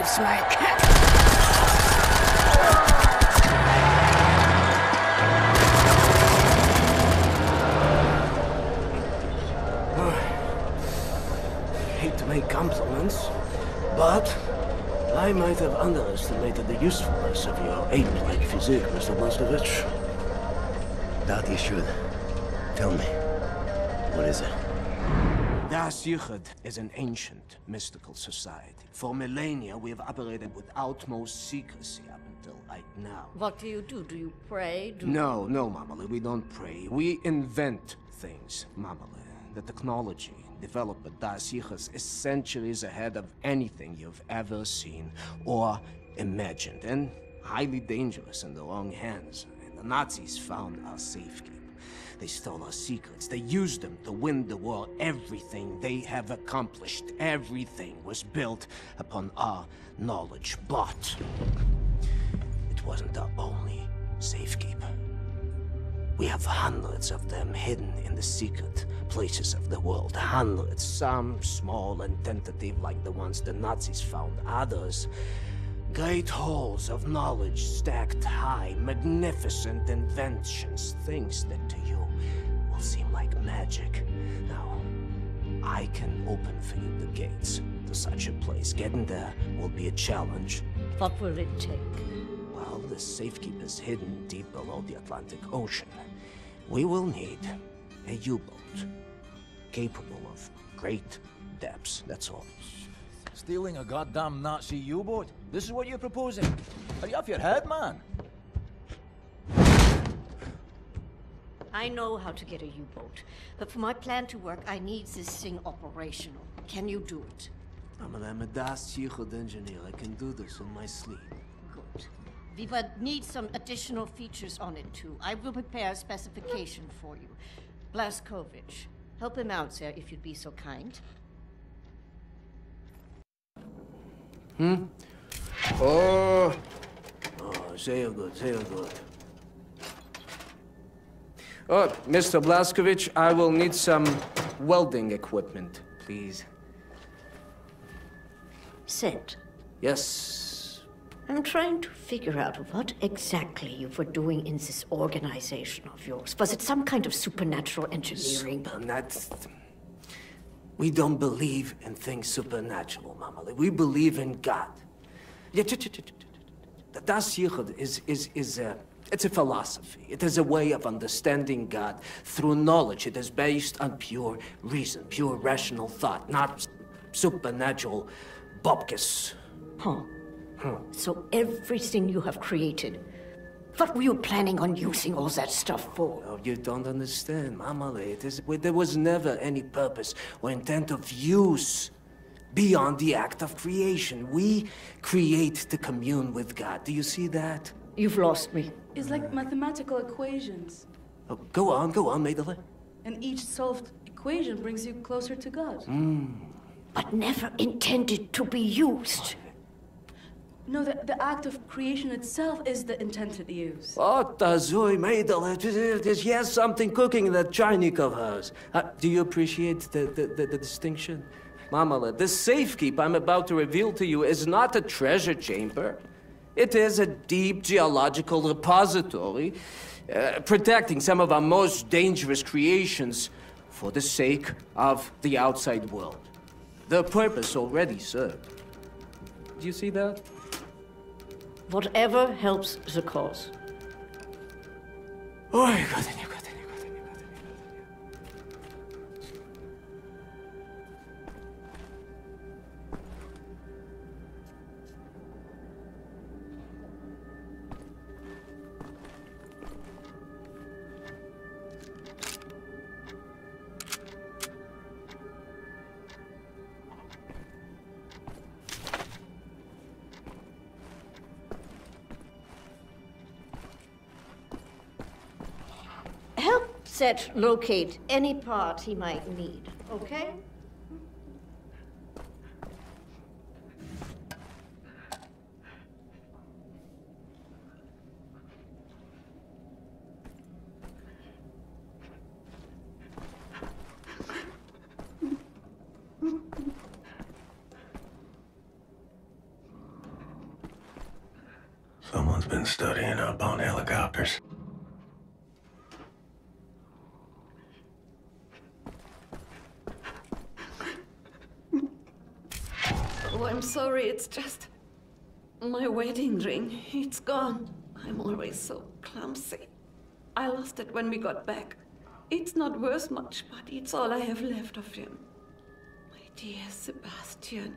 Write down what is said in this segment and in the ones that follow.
saves my cat. Hate to make compliments, but I might have underestimated the usefulness of your ape-like physique, Mr. Blazkowicz. Doubt you should. Tell me, what is it? Das Yichud is an ancient, mystical society. For millennia, we have operated with utmost secrecy up until right now. What do? Do you pray? No, Mamale, we don't pray. We invent things, Mamale. The technology developed by Das Yichud is centuries ahead of anything you've ever seen or imagined, and highly dangerous in the wrong hands. And the Nazis found our safekeeping. They stole our secrets. They used them to win the war. Everything they have accomplished, everything was built upon our knowledge. But it wasn't our only safekeeper. We have hundreds of them hidden in the secret places of the world. Hundreds, some small and tentative like the ones the Nazis found. Others, great halls of knowledge stacked high, magnificent inventions, things that to you will seem like magic. Now, I can open for you the gates to such a place. Getting there will be a challenge. What will it take? Well, the safekeeper's hidden deep below the Atlantic Ocean. We will need a U-boat capable of great depths, that's all. Stealing a goddamn Nazi U-boat? This is what you're proposing? Are you off your head, man? I know how to get a U-boat, but for my plan to work, I need this thing operational. Can you do it? I'm a Das Yichud engineer. I can do this in my sleep. Good. We would need some additional features on it, too. I will prepare a specification for you. Blazkowicz, help him out, sir, if you'd be so kind. Oh, sehr good, sehr good. Oh, Mr. Blazkowicz, I will need some welding equipment, please. Sid, Yes. I'm trying to figure out what exactly you were doing in this organization of yours. Was it some kind of supernatural engineering? We don't believe in things supernatural, Mamale. We believe in God. Yeah, the Das Yichud it's a philosophy. It is a way of understanding God through knowledge. It is based on pure reason, pure rational thought, not supernatural bupkis. Huh. So everything you have created, what were you planning on using all that stuff for? Oh, you don't understand, Mamale. There was never any purpose or intent of use beyond the act of creation. We create to commune with God. Do you see that? You've lost me. It's like mathematical equations. Oh, go on, Maidele. And each solved equation brings you closer to God. But never intended to be used. No, the act of creation itself is the intended use. Oh, Tazui, Maidele. There's yes something cooking in that Chinese of hers. Do you appreciate the distinction? Mamale, the safekeep I'm about to reveal to you is not a treasure chamber. It is a deep geological repository, protecting some of our most dangerous creations for the sake of the outside world. The purpose already served. Do you see that? Whatever helps the cause. Oh, continue. Help Set locate any part he might need, okay? Someone's been studying up on helicopters. Oh, I'm sorry, it's just... my wedding ring. It's gone. I'm always so clumsy. I lost it when we got back. It's not worth much, but it's all I have left of him. My dear Sebastian.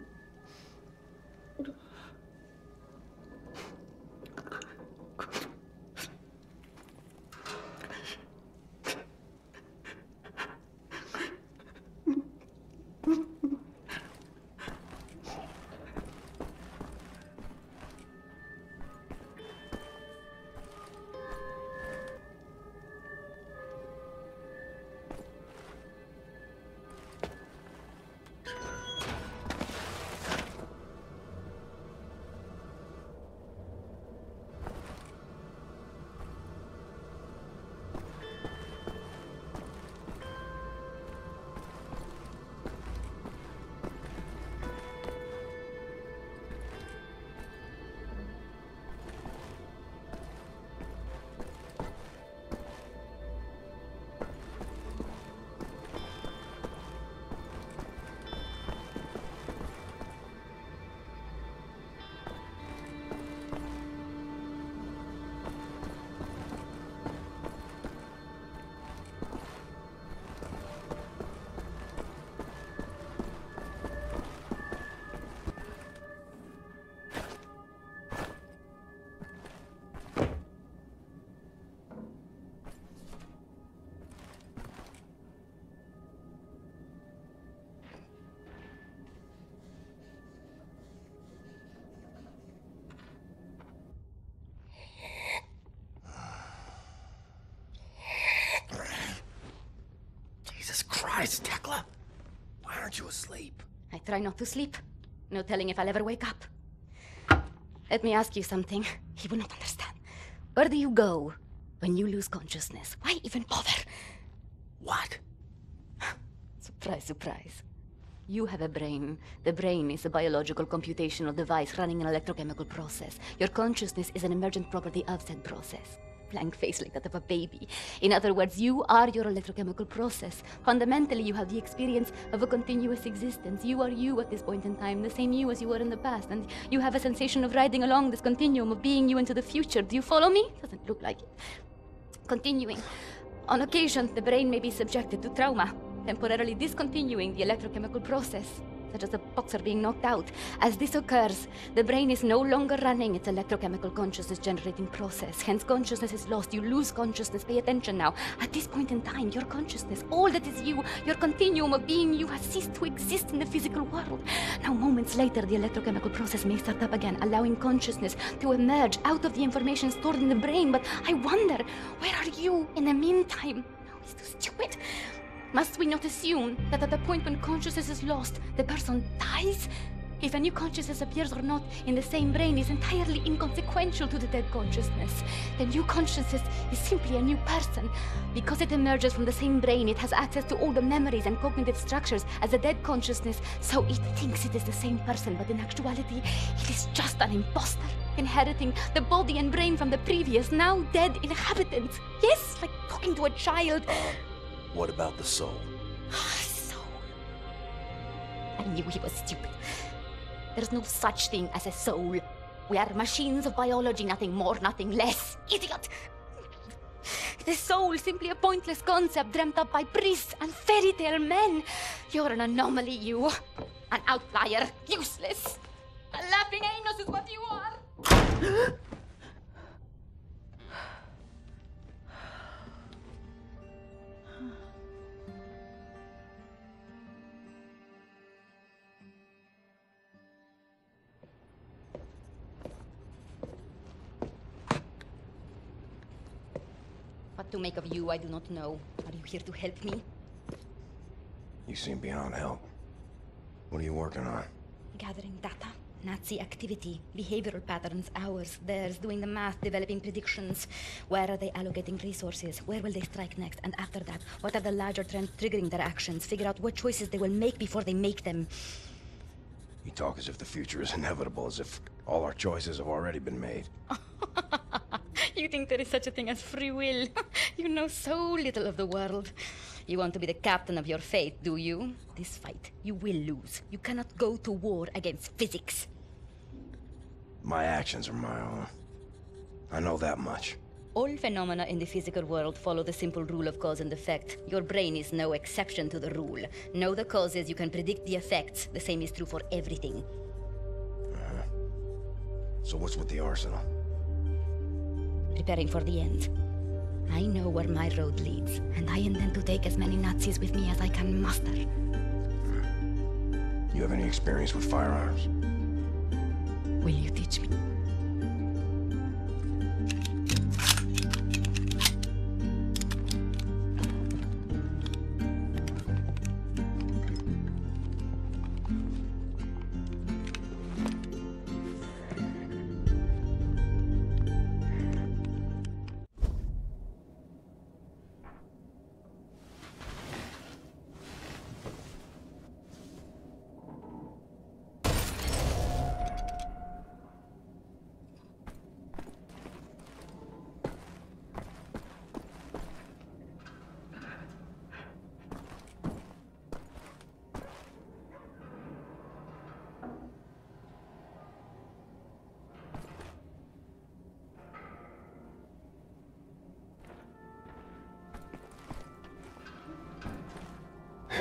Christ, Tekla! Why aren't you asleep? I try not to sleep. No telling if I'll ever wake up. Let me ask you something. He will not understand. Where do you go when you lose consciousness? Why even bother? What? Surprise, surprise. You have a brain. The brain is a biological computational device running an electrochemical process. Your consciousness is an emergent property of said process. Blank face like that of a baby. In other words, you are your electrochemical process. Fundamentally, you have the experience of a continuous existence. You are you at this point in time, the same you as you were in the past, and you have a sensation of riding along this continuum of being you into the future. Do you follow me? Doesn't look like it. Continuing. On occasion, the brain may be subjected to trauma, temporarily discontinuing the electrochemical process, such as a boxer being knocked out. As this occurs, the brain is no longer running its electrochemical consciousness-generating process. Hence, consciousness is lost. You lose consciousness. Pay attention now. At this point in time, your consciousness, all that is you, your continuum of being you, has ceased to exist in the physical world. Now, moments later, the electrochemical process may start up again, allowing consciousness to emerge out of the information stored in the brain. But I wonder, where are you in the meantime? No, it's too stupid. Must we not assume that at the point when consciousness is lost, the person dies? If a new consciousness appears or not in the same brain is entirely inconsequential to the dead consciousness. The new consciousness is simply a new person. Because it emerges from the same brain, it has access to all the memories and cognitive structures as a dead consciousness, so it thinks it is the same person, but in actuality, it is just an imposter, inheriting the body and brain from the previous, now dead inhabitants. Yes, like talking to a child. What about the soul? Soul. I knew he was stupid. There's no such thing as a soul. We are machines of biology, nothing more, nothing less. Idiot! The soul, simply a pointless concept dreamt up by priests and fairy tale men. You're an anomaly, you. An outlier. Useless. A laughing anus is what you are. What to make of you, I do not know. Are you here to help me? You seem beyond help. What are you working on? Gathering data. Nazi activity. Behavioral patterns. Ours. Theirs. Doing the math. Developing predictions. Where are they allocating resources? Where will they strike next? And after that, what are the larger trends triggering their actions? Figure out what choices they will make before they make them. You talk as if the future is inevitable, as if all our choices have already been made. You think there is such a thing as free will? You know so little of the world. You want to be the captain of your fate, do you? This fight, you will lose. You cannot go to war against physics. My actions are my own. I know that much. All phenomena in the physical world follow the simple rule of cause and effect. Your brain is no exception to the rule. Know the causes, you can predict the effects. The same is true for everything. So what's with the arsenal? Preparing for the end. I know where my road leads, and I intend to take as many Nazis with me as I can muster. You have any experience with firearms? Will you teach me?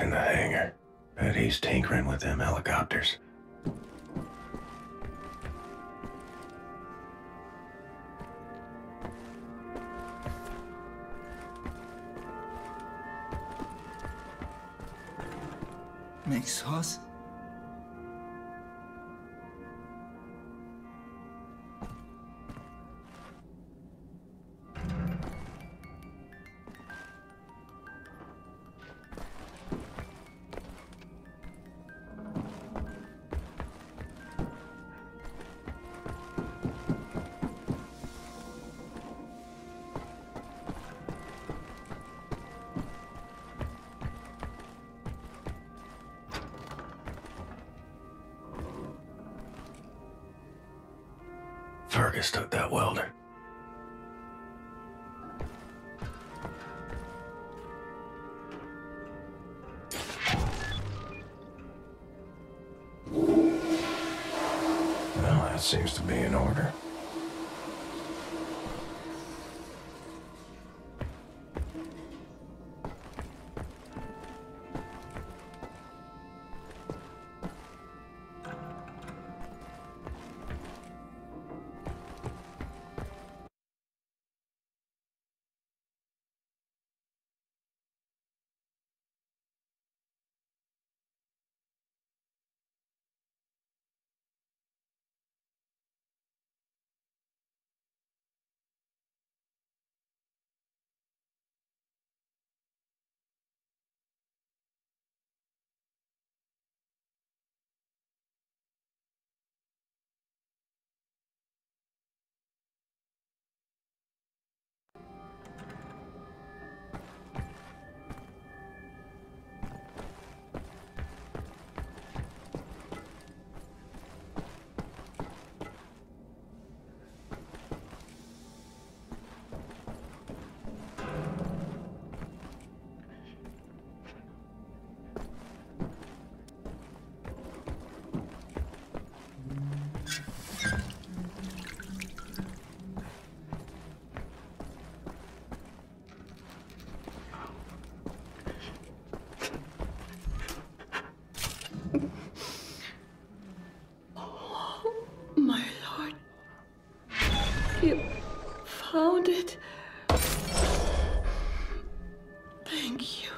In the hangar. Bet he's tinkering with them helicopters. Makes us. Fergus took that welder. Well, that seems to be in order. My lord. You found it. Thank you.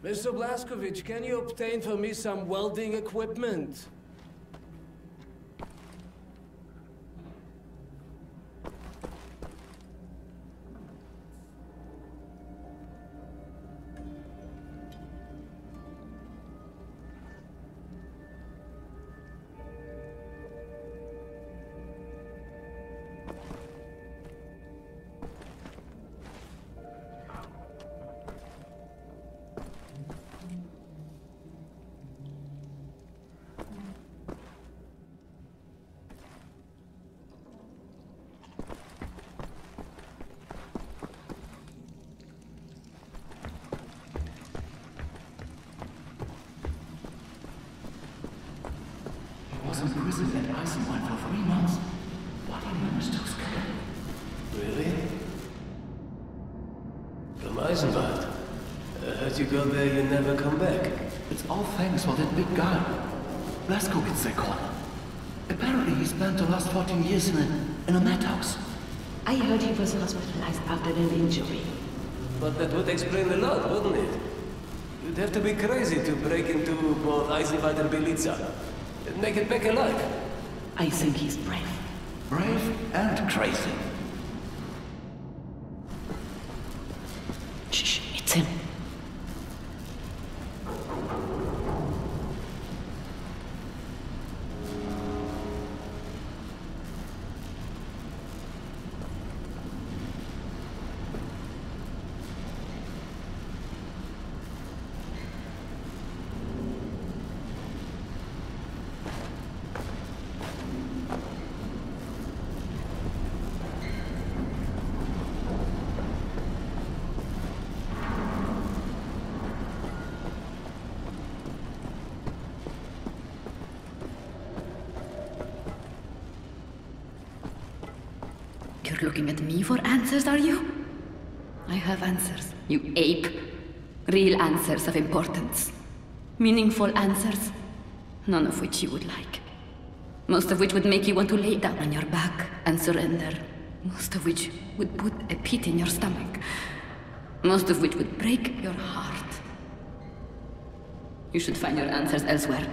Mr. Blazkowicz, can you obtain for me some welding equipment? was imprisoned at Eisenwald for 3 months. But he managed to escape. Really? From Eisenwald? I heard you go there, you never come back. It's all thanks for that big guy. Blazkowicz, they call him. Apparently he spent the last 14 years in a madhouse. I heard he was hospitalized after an injury. But that would explain a lot, wouldn't it? You'd have to be crazy to break into both Eisenwald and Belitza. And make it back alive. I think he's brave. Brave and crazy. Shh, it's him. You're looking at me for answers, are you? I have answers, you ape. Real answers of importance. Meaningful answers. None of which you would like. Most of which would make you want to lay down on your back and surrender. Most of which would put a pit in your stomach. Most of which would break your heart. You should find your answers elsewhere.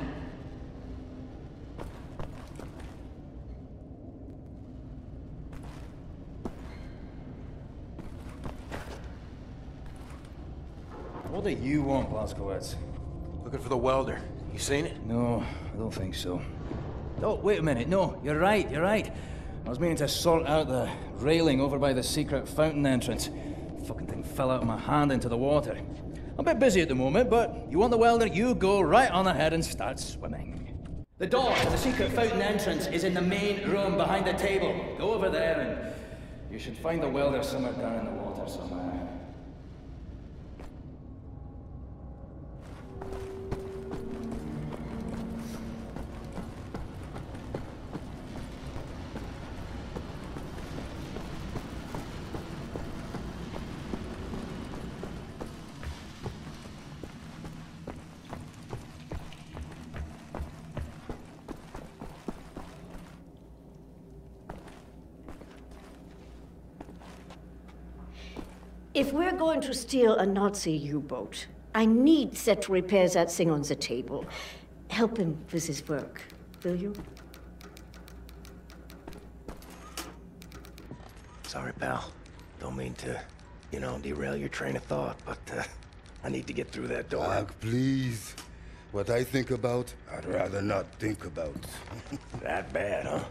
What do you want, Blazkowicz? Looking for the welder. You seen it? No, I don't think so. Oh, wait a minute. No, you're right, you're right. I was meaning to sort out the railing over by the secret fountain entrance. Fucking thing fell out of my hand into the water. I'm a bit busy at the moment, but you want the welder, you go right on ahead and start swimming. The door to the secret fountain entrance is in the main room behind the table. Go over there and you should find the welder somewhere down in the water somewhere. If we're going to steal a Nazi U-boat, I need Set to repair that thing on the table. Help him with his work, will you? Sorry, pal. Don't mean to, derail your train of thought, but I need to get through that door. Doc, please. What I think about, I'd rather not think about. That bad, huh?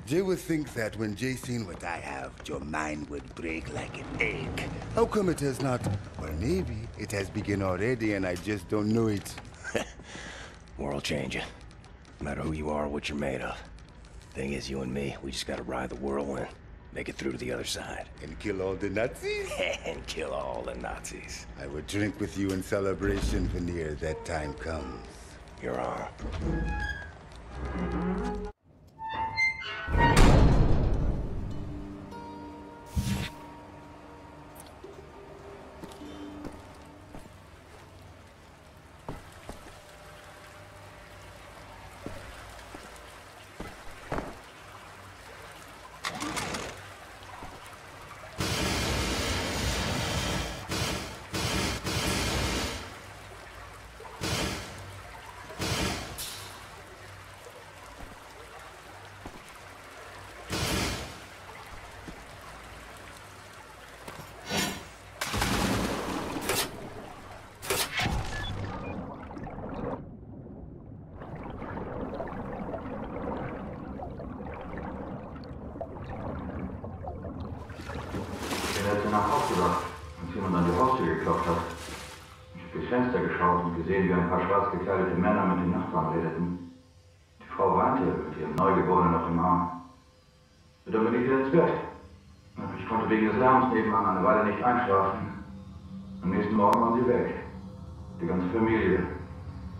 Jay would think that when Jay seen what I have, your mind would break like an egg. How come it has not? Or maybe it has begun already and I just don't know it. World changing. No matter who you are or what you're made of. Thing is, you and me, we just gotta ride the whirlwind. Make it through to the other side. And kill all the Nazis? And kill all the Nazis. I would drink with you in celebration whenever that time comes. You're on. Nacht aufgewacht, als jemand an die Haustür geklopft hat. Ich habe durchs Fenster geschaut und gesehen, wie ein paar schwarz gekleidete Männer mit den Nachbarn redeten. Die Frau weinte mit ihrem Neugeborenen auf dem Arm. Und dann bin ich wieder ins Bett. Ich konnte wegen des Lärms nebenan eine Weile nicht einschlafen. Am nächsten Morgen waren sie weg. Die ganze Familie.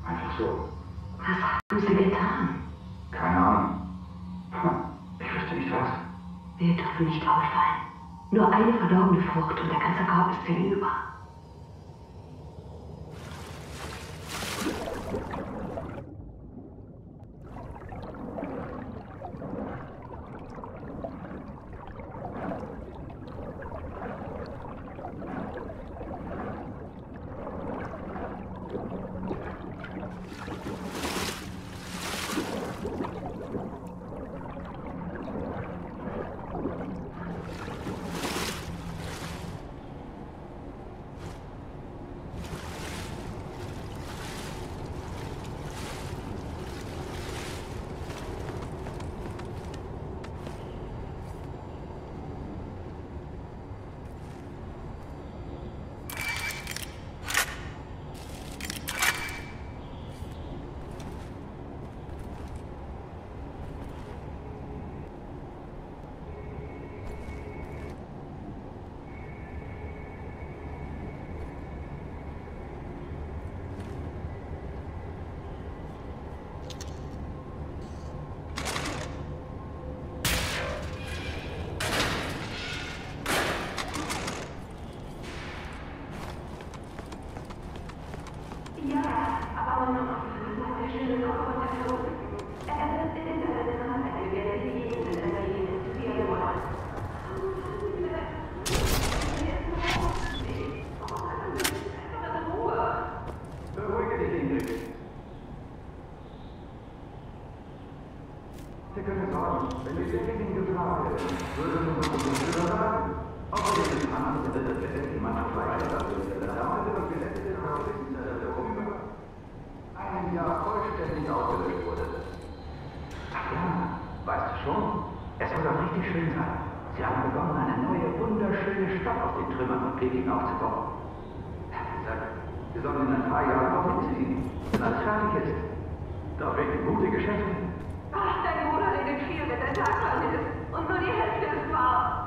Einfach so. Was haben Sie getan? Keine Ahnung. Ich wüsste nicht was. Wir dürfen nicht auffallen. Nur eine verdorbene Frucht und der ganze Korb ist hinüber. Ein Jahr vollständig ausgelöscht wurde. Ach ja, weißt du schon? Es soll doch richtig schön sein. Sie haben begonnen, eine neue, wunderschöne Stadt aus den Trümmern von Peking aufzubauen. Wir sollen in ein paar Jahren auch hinziehen, wenn alles fertig ist. Da werden gute Geschäfte. Ach, dein Bruder redet viel, wenn der Tag lang ist. Und nur die Hälfte ist wahr.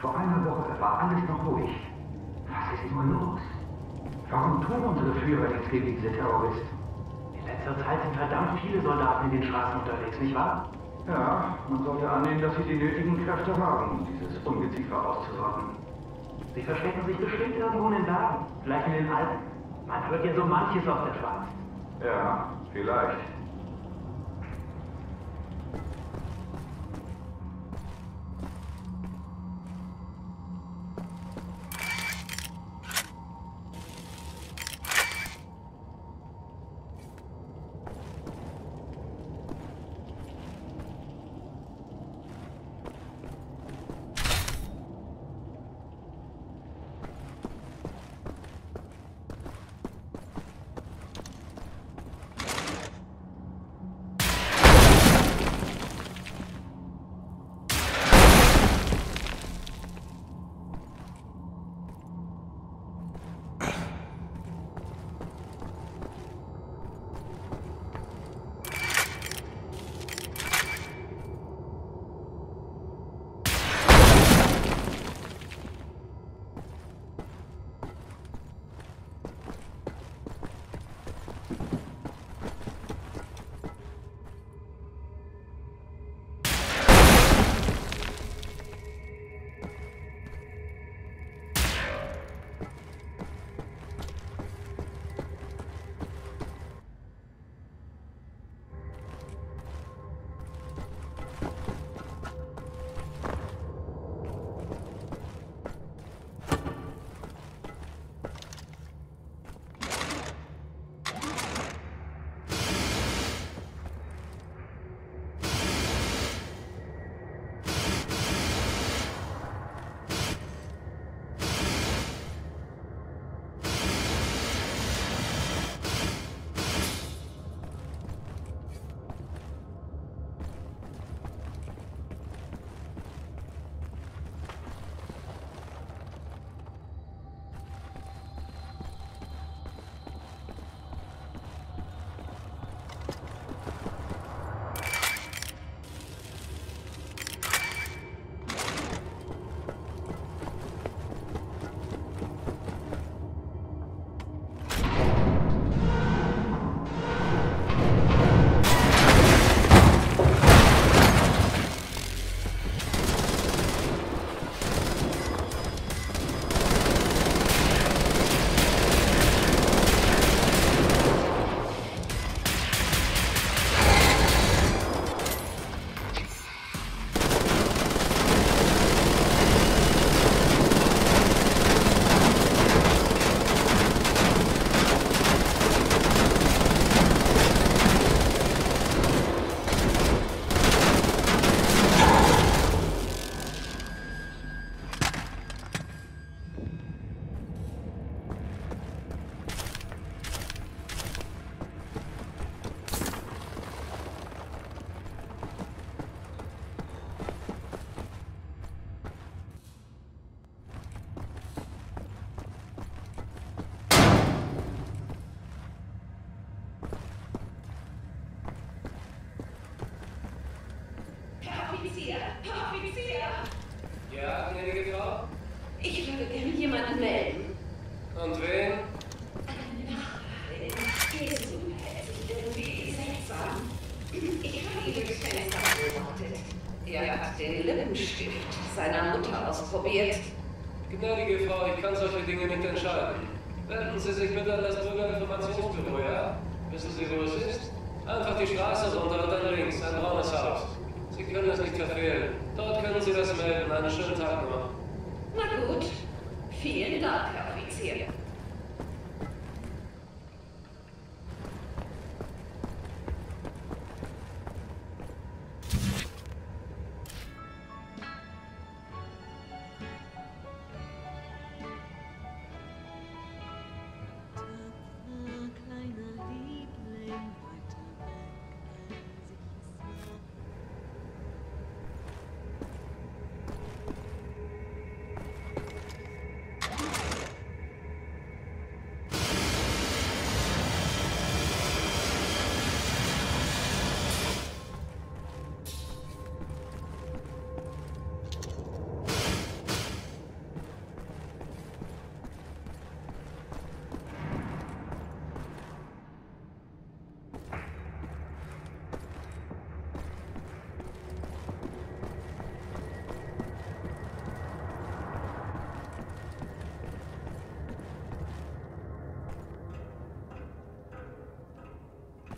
Vor einer Woche war alles noch ruhig. Was ist nur los? Warum tun unsere Führer nichts gegen diese Terroristen? In letzter Zeit sind verdammt viele Soldaten in den Straßen unterwegs, nicht wahr? Ja, man sollte annehmen, dass sie die nötigen Kräfte haben, dieses Ungeziefer auszurotten. Sie verstecken sich bestimmt irgendwo in den Bergen, vielleicht in den Alpen. Man hört ja so manches auf der Schweiz. Ja, vielleicht. Ja, gnädige Frau? Ich würde gerne jemanden melden. Und wen? Eine Nachbarin. Die ist irgendwie seltsam. Ich habe ihn durchs Fenster beobachtet. Er hat den Lippenstift seiner Mutter ausprobiert. Gnädige Frau, ich kann solche Dinge nicht entscheiden. Wenden Sie sich bitte an das Bürgerinformationsbüro, ja? Wissen Sie, wo es ist? Einfach die Straße runter und dann links, ein braunes Haus. Sie können es nicht verfehlen. Dort können Sie das melden. Einen schönen Tag noch. Na gut. Vielen Dank, Herr Offizier.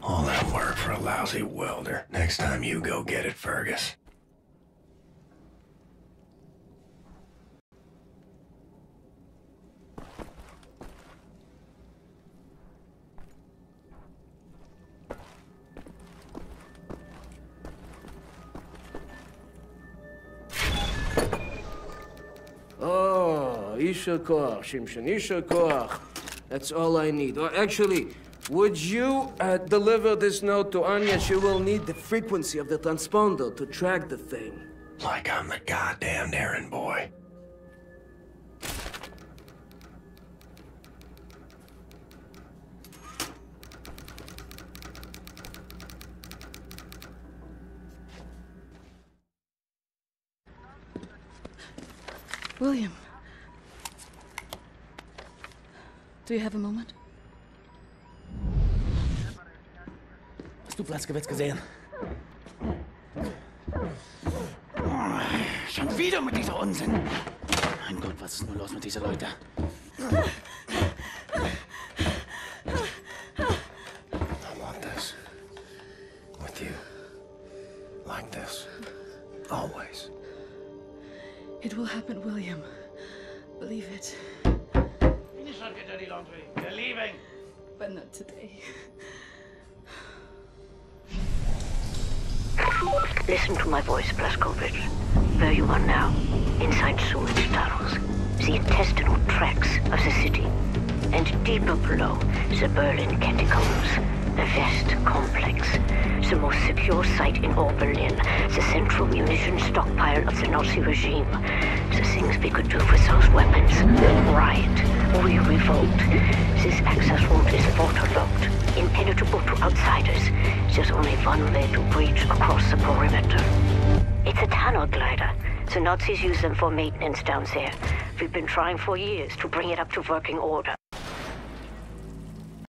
All that work for a lousy welder. Next time you go get it, Fergus. Oh, Isha Koch, Shimshon, Isha Koch. That's all I need. Or actually, would you deliver this note to Anya? She will need the frequency of the transponder to track the thing. Like I'm the goddamn errand boy. William. Do you have a moment? Hast du Blaskowitz gesehen? Schon wieder mit dieser Unsinn. Mein Gott, was ist nur los mit diesen Leuten? I want this. With you. Like this. Always. It will happen, William. Believe it. Finish up your dirty laundry. We're leaving. But not today. Listen to my voice, Blazkowicz. Where you are now, inside sewage tunnels, the intestinal tracts of the city, and deeper below, the Berlin catacombs, the West complex, the most secure site in all Berlin, the central munition stockpile of the Nazi regime, the things we could do with those weapons. Riot, we revolt. This access route is waterlogged, impenetrable to outsiders. There's only one way to breach across the perimeter. It's a tunnel glider. The Nazis use them for maintenance down there. We've been trying for years to bring it up to working order.